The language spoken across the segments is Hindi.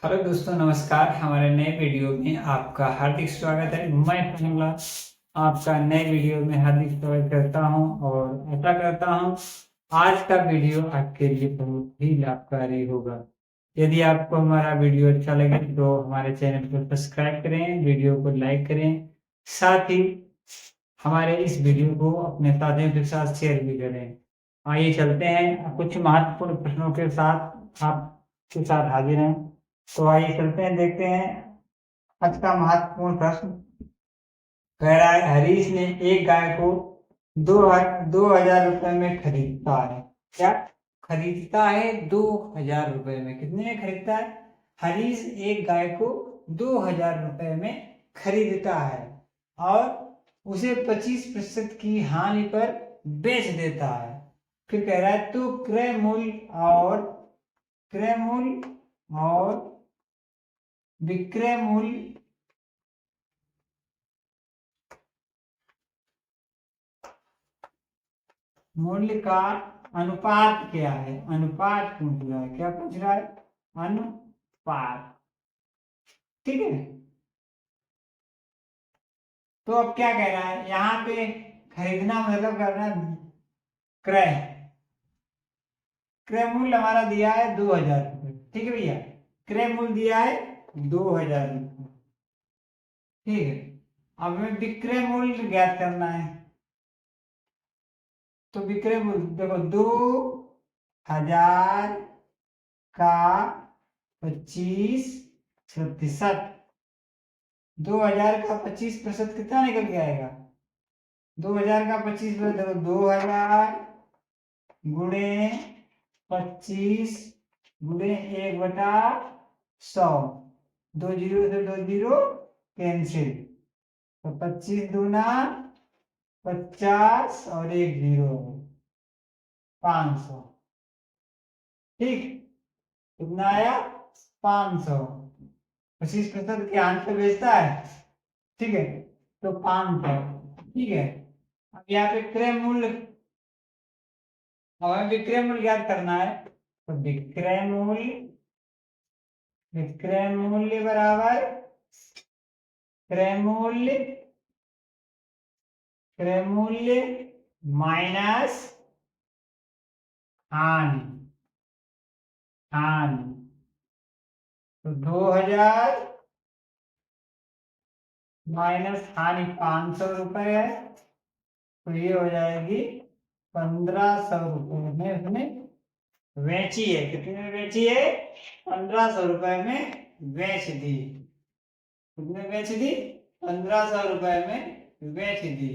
हेलो दोस्तों, नमस्कार। हमारे नए वीडियो में आपका हार्दिक स्वागत है। मैं फैमुला आपका नए वीडियो में हार्दिक स्वागत करता हूं और ऐसा करता हूं आज का वीडियो आपके लिए बहुत ही लाभकारी होगा। यदि आपको हमारा वीडियो अच्छा लगे तो हमारे चैनल को सब्सक्राइब करें, वीडियो को लाइक करें, साथ ही हमारे इस वीडियो को अपने साथियों के साथ शेयर भी करें। आइए चलते हैं कुछ महत्वपूर्ण प्रश्नों के साथ आपके साथ हाजिर हैं। तो आइए चलते हैं, देखते हैं आज का महत्वपूर्ण प्रश्न। कह रहा है हरीश ने एक गाय को 2000 रुपए में खरीदता है। क्या खरीदता है? 2000 रुपए में। कितने में खरीदता है? हरीश एक गाय को 2000 रुपए में खरीदता है और उसे 25% की हानि पर बेच देता है। फिर कह रहा है तो क्रय मूल्य और विक्रय मूल्य का अनुपात क्या है? अनुपात पूछ रहा है। क्या पूछ रहा है? अनुपात। ठीक है। तो अब क्या कह रहा है यहाँ पे? खरीदना मतलब करना क्रय। क्रय मूल्य हमारा दिया है 2000 रुपये। ठीक है भैया, क्रय मूल्य दिया है 2000 रुपये। ठीक है, अब हमें विक्रय मूल्य ज्ञात करना है। तो विक्रय मूल्य देखो, 2000 का 25%। 2000 का 25% कितना निकल के आएगा? 2000 का 25% देखो, 2000 गुणे 25 गुणे 1/100। 2 जीरो से 2 जीरो कैंसिल। तो 25 दूना 50 और 1 जीरो 500। ठीक, कितना आया? 500। 25% के हाथ पे बेचता है। ठीक है, तो 500। ठीक है, अब यहाँ पे क्रय मूल्य, अब हमें विक्रय मूल्य ज्ञात करना है। तो विक्रय मूल्य बराबर क्रय मूल्य माइनस हानि। तो 2000 माइनस हानि 500 रुपए है। तो ये हो जाएगी 1500 रुपए में उसने बेची है। कितने में बेची है? 1500 रुपए में बेच दी। कितने बेच दी? 1500 रुपए में बेच दी।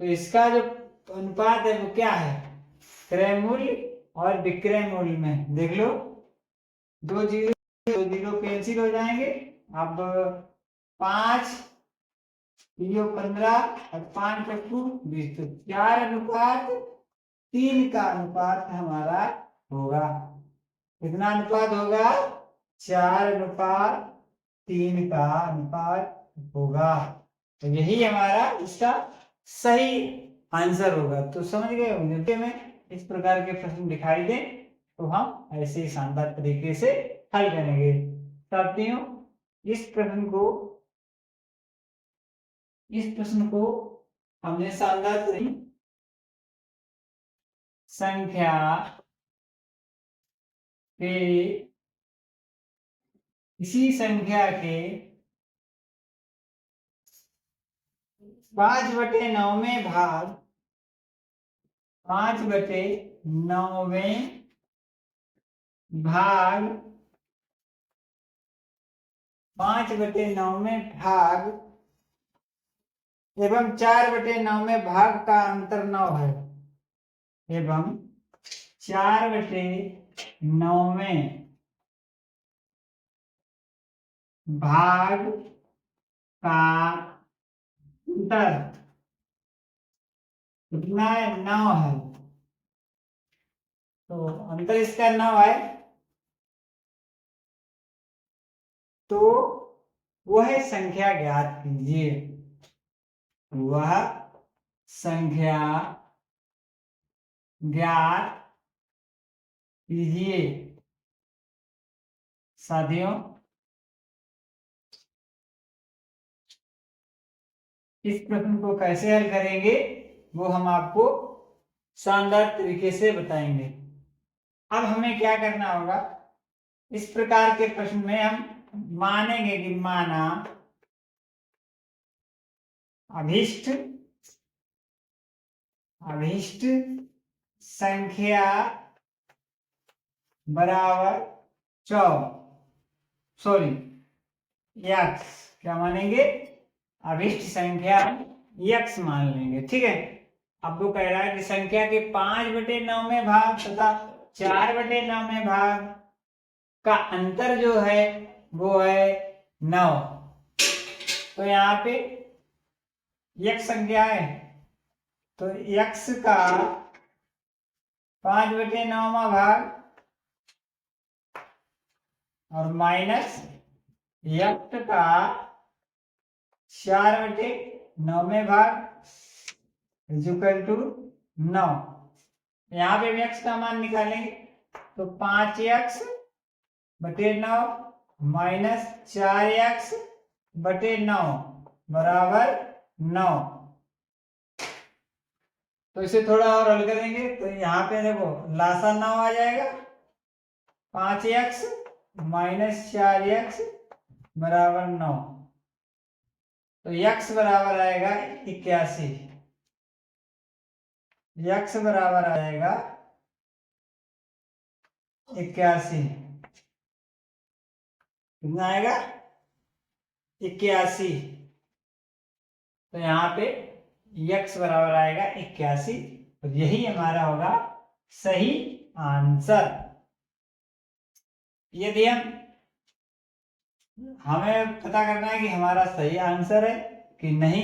तो इसका जो अनुपात है वो क्या है? क्रय मूल्य और विक्रय मूल्य में देख लो, 2 जीरो कैंसिल हो जाएंगे। अब 5 और 5×20, तो 4:3 का अनुपात हमारा होगा। कितना अनुपात होगा? 4:3 का अनुपात होगा। तो यही हमारा इसका सही आंसर होगा। तो समझ गए होंगे में इस प्रकार के प्रश्न दिखाई दे तो हम ऐसे ही शानदार तरीके से हल करेंगे। साथियों, इस प्रश्न को हमने शानदार संख्या के इसी संख्या के 5/9 में भाग 5/9 भाग 5/9 में भाग एवं 4/9 में भाग का अंतर 9 है। एवं 4/9 में भाग का अंतर कितना है? 9 है। तो अंतर इसका 9 है। तो वह संख्या ज्ञात कीजिए। वह संख्या ज्ञात कीजिए। साथियों इस प्रश्न को कैसे हल करेंगे वो हम आपको शानदार तरीके से बताएंगे। अब हमें क्या करना होगा, इस प्रकार के प्रश्न में हम मानेंगे कि माना अभीष्ट संख्या बराबर 4 यक्स, क्या मानेंगे, अभीष्ट संख्या यक्स मान लेंगे। ठीक है, अब वो कह रहा है कि संख्या के 5/9 में भाग तथा 4/9 में भाग का अंतर जो है वो है 9। तो यहाँ पे यक्स संख्या है, तो यक्स का 5/9 भाग और माइनस यक्स का 4/9 भाग इक्वल टू 9। यहाँ पे यक्स का मान निकालेंगे तो 5x/9 माइनस 4x/9 बराबर 9। तो इसे थोड़ा और हल करेंगे तो यहाँ पे देखो लासा 9 आ जाएगा, 5x माइनस 4x बराबर 9, तो x बराबर आएगा 81। x बराबर आ जाएगा 81। कितना आएगा, 81। तो यहाँ पे x बराबर आएगा 81, तो यही हमारा होगा सही आंसर। यदि हमें पता करना है कि हमारा सही आंसर है कि नहीं,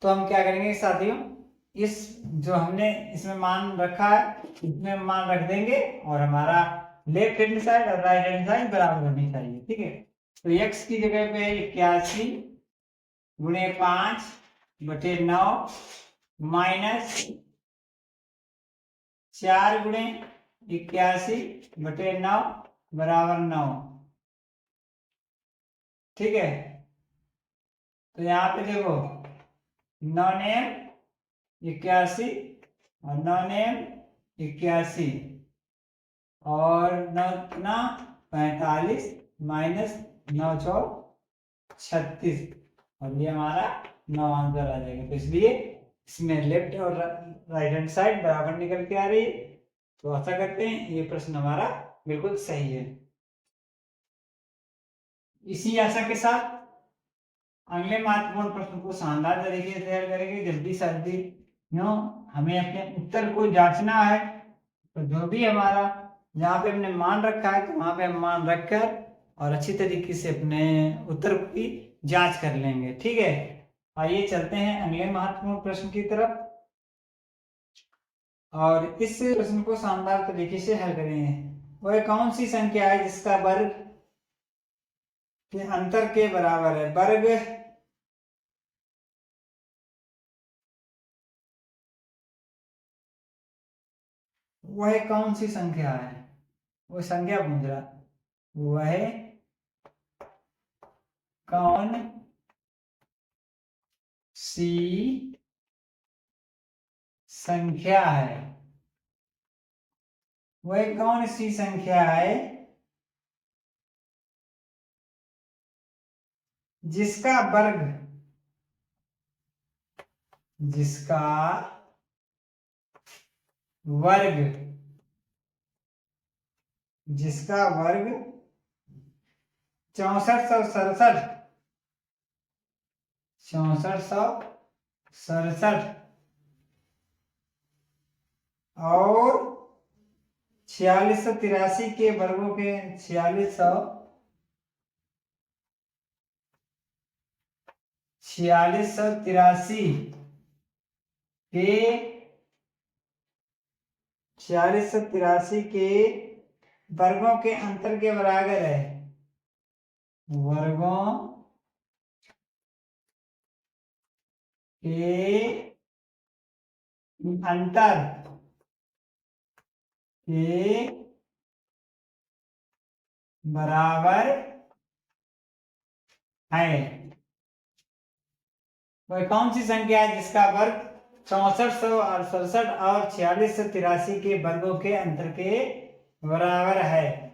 तो हम क्या करेंगे साथियों, इस जो हमने इसमें मान रखा है इसमें मान रख देंगे और हमारा लेफ्ट हैंड साइड और राइट हैंड साइड बराबर होनी चाहिए। ठीक है, तो x की जगह पे 81 गुणे 5/9 माइनस 4 गुणे 81/9 बराबर 9। ठीक है, तो यहाँ पे देखो 9 नेम 81 और 9 नेम 81 और 9 कितना 45 माइनस 9 4 36 और ये हमारा 9 आंसर आ जाएगा। तो इसलिए इसमें लेफ्ट और राइट हैंड साइड बराबर निकल के आ रही है। तो आशा करते हैं ये प्रश्न हमारा बिल्कुल सही है। इसी आशा के साथ अगले महत्वपूर्ण प्रश्न को शानदार तरीके से तैयार करेंगे। जल्दी से जल्दी हमें अपने उत्तर को जांचना है, तो जो भी हमारा जहाँ पे हमने मान रखा है तो वहां पे हम मान रखकर और अच्छी तरीके से अपने उत्तर की जांच कर लेंगे। ठीक है, आइए चलते हैं अगले महत्वपूर्ण प्रश्न की तरफ और इस प्रश्न को शानदार तरीके से हल करेंगे। वह कौन सी संख्या है जिसका वर्ग के अंतर के बराबर है। वर्ग वह कौन सी संख्या है, वो संख्या पूछ रहा, वह कौन सी संख्या है, वह कौन सी संख्या है जिसका वर्ग वर्ग जिसका वर्ग 6467 और 4683 के वर्गों के 4683 के 4683 के वर्गों के अंतर के बराबर है। वर्गों के अंतर के बराबर है। वह कौन सी संख्या है जिसका वर्ग 6400 और 67 और 4683 के वर्गों के अंतर के बराबर है?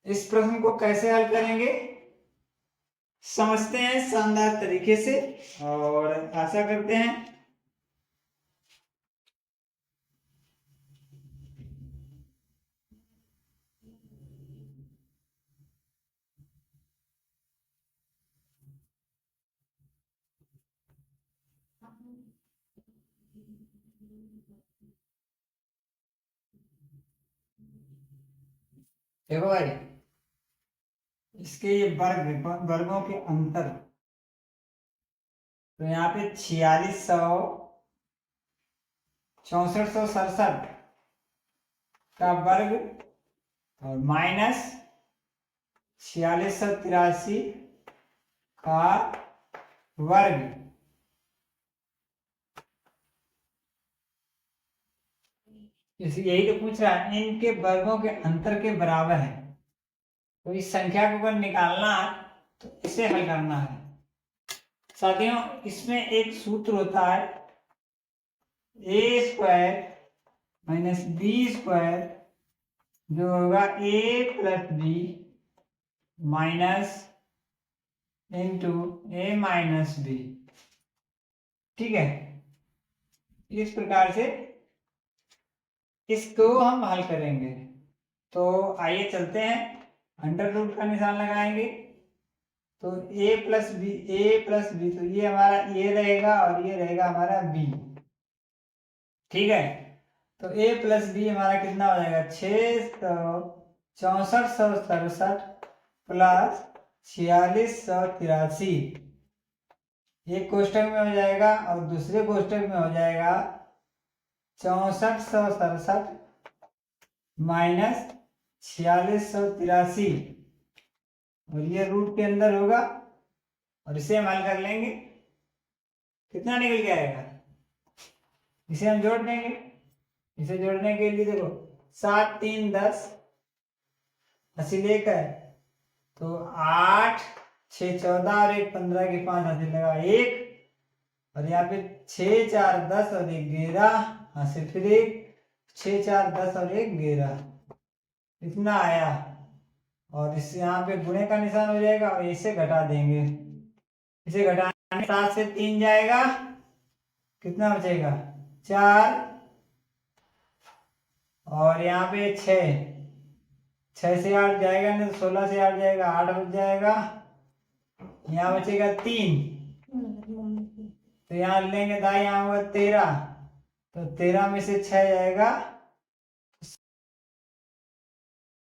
इस प्रश्न को कैसे हल करेंगे समझते हैं शानदार तरीके से, और आशा करते हैं देखो भाई, इसके ये वर्गों के अंतर, तो यहाँ पे 4600 6467 का वर्ग और माइनस 4683 का वर्ग, यही तो पूछ रहा है, इनके वर्गों के अंतर के बराबर है। तो इस संख्या को अगर निकालना है तो इसे हल करना है साथियों। इसमें एक सूत्र होता है ए स्क्वायर माइनस बी स्क्वायर, जो होगा ए प्लस बी माइनस इंटू ए माइनस बी। ठीक है, इस प्रकार से इसको हम हल करेंगे। तो आइए चलते हैं, अंडर रूट का निशान लगाएंगे। तो a प्लस बी, तो ये हमारा a रहेगा और ये रहेगा हमारा b। ठीक है, तो a प्लस बी हमारा कितना हो जाएगा 6467 प्लस 4683, एक कोष्टक में हो जाएगा और दूसरे कोष्टक में हो जाएगा 6467 माइनस 4683, और ये रूट के अंदर होगा और इसे हम हल कर लेंगे। कितना निकल के आएगा, इसे हम जोड़ देंगे। इसे जोड़ने के लिए देखो 7 3 10 80 लेकर, तो 8 6 14 और 1 15 के 5 हासिल लगा 1, और यहाँ पे 6 4 10 और 1 11 हासिल, फिर 1 6 4 10 और 1 11, इतना आया। और इस यहाँ पे गुणे का निशान हो जाएगा और इसे घटा देंगे। इसे घटाने 7 से 3 जाएगा, कितना बचेगा 4, और यहाँ पे 6 से 8 जाएगा नहीं, तो 16 से 8 जाएगा, 8 बच जाएगा। यहाँ बचेगा 3, तो यहाँ लेंगे दाई, यहाँ होगा 13, तो 13 में से 6 जाएगा